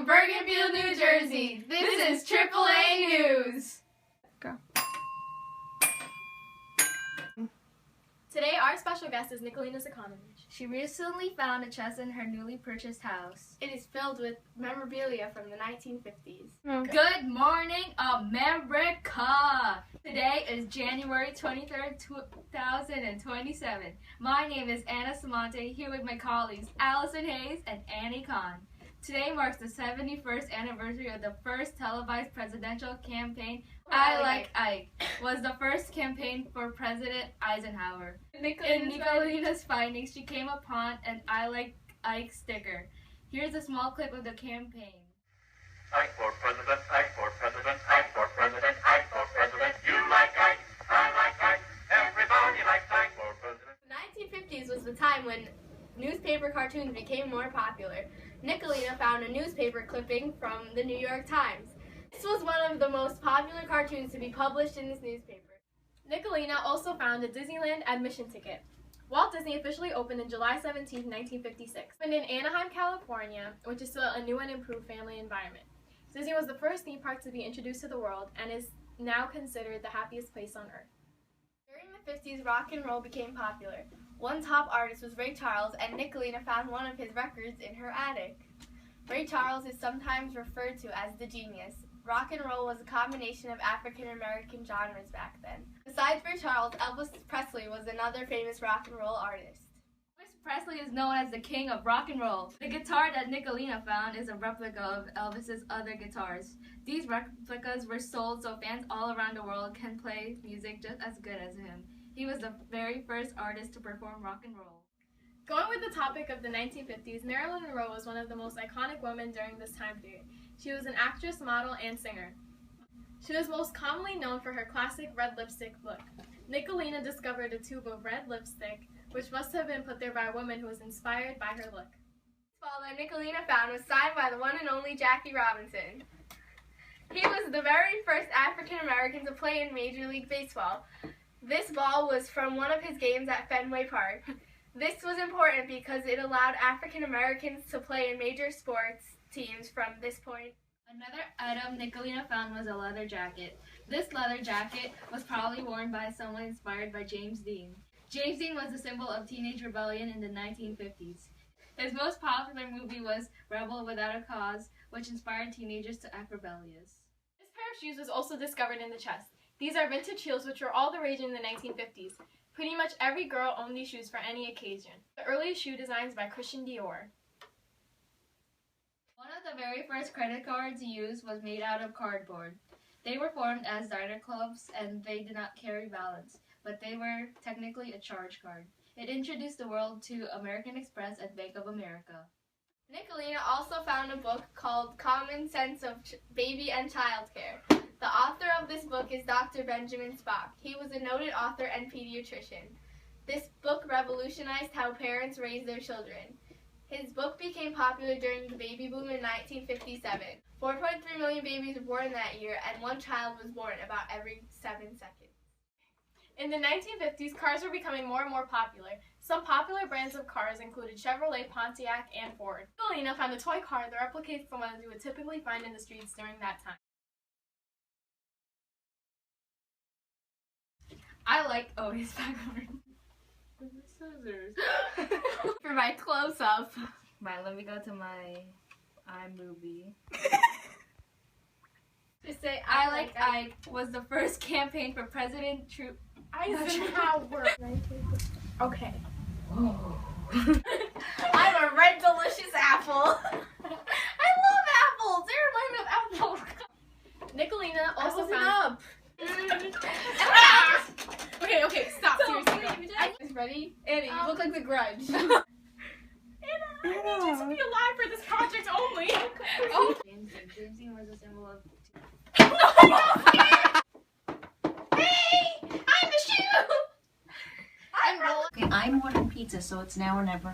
from Bergenfield, New Jersey. This is AAA News. Go. Today, our special guest is Nicolina Zekanovich. She recently found a chest in her newly purchased house. It is filled with memorabilia from the 1950s. Good morning, America! Today is January 23rd, 2027. My name is Anna Samonte, here with my colleagues Allison Hayes and Annie Kahn. Today marks the 71st anniversary of the first televised presidential campaign. I Like Ike was the first campaign for President Eisenhower. In Nicolina's findings, she came upon an I Like Ike sticker. Here's a small clip of the campaign. Ike for president, Ike for president, Ike for president, Ike for president. You like Ike, I like Ike, everybody likes Ike for president. The 1950s was the time when newspaper cartoons became more popular. Nicolina found a newspaper clipping from the New York Times. This was one of the most popular cartoons to be published in this newspaper. Nicolina also found a Disneyland admission ticket. Walt Disney officially opened on July 17, 1956, and in Anaheim, California, which is still a new and improved family environment. Disney was the first theme park to be introduced to the world and is now considered the happiest place on earth. During the 50s, rock and roll became popular. One top artist was Ray Charles, and Nicolina found one of his records in her attic. Ray Charles is sometimes referred to as the genius. Rock and roll was a combination of African American genres back then. Besides Ray Charles, Elvis Presley was another famous rock and roll artist. Elvis Presley is known as the king of rock and roll. The guitar that Nicolina found is a replica of Elvis's other guitars. These replicas were sold so fans all around the world can play music just as good as him. He was the very first artist to perform rock and roll. Going with the topic of the 1950s, Marilyn Monroe was one of the most iconic women during this time period. She was an actress, model, and singer. She was most commonly known for her classic red lipstick look. Nicolina discovered a tube of red lipstick, which must have been put there by a woman who was inspired by her look. The ball that Nicolina found was signed by the one and only Jackie Robinson. He was the very first African American to play in Major League Baseball. This ball was from one of his games at Fenway Park. This was important because it allowed African Americans to play in major sports teams from this point. Another item Nicolina found was a leather jacket. This leather jacket was probably worn by someone inspired by James Dean. James Dean was a symbol of teenage rebellion in the 1950s. His most popular movie was Rebel Without a Cause, which inspired teenagers to act rebellious. This pair of shoes was also discovered in the chest. These are vintage heels which were all the rage in the 1950s. Pretty much every girl owned these shoes for any occasion. The earliest shoe designs by Christian Dior. One of the very first credit cards used was made out of cardboard. They were formed as diner clubs and they did not carry balance, but they were technically a charge card. It introduced the world to American Express and Bank of America. Nicolina also found a book called Common Sense of Baby and Child Care. The author of this book is Dr. Benjamin Spock. He was a noted author and pediatrician. This book revolutionized how parents raise their children. His book became popular during the baby boom in 1957. 4.3 million babies were born that year, and one child was born about every 7 seconds. In the 1950s, cars were becoming more and more popular. Some popular brands of cars included Chevrolet, Pontiac, and Ford. Nicolina found a toy car that replicates the ones you would typically find in the streets during that time. I like always backward. Scissors. For my close-up. Right, let me go to my iMovie. Just say I Like Ike was the first campaign for President Eisenhower. Okay. Whoa. I'm a red delicious apple. I love apples. They're a line of apples. Nicolina also found. Okay, stop. Seriously. Ready? Annie, you look like The Grudge. Anna, I need you to be alive for this project only. Oh. James Dean was a symbol of. Hey, I'm the shoe. Okay, I'm ordering pizza, so it's now or never.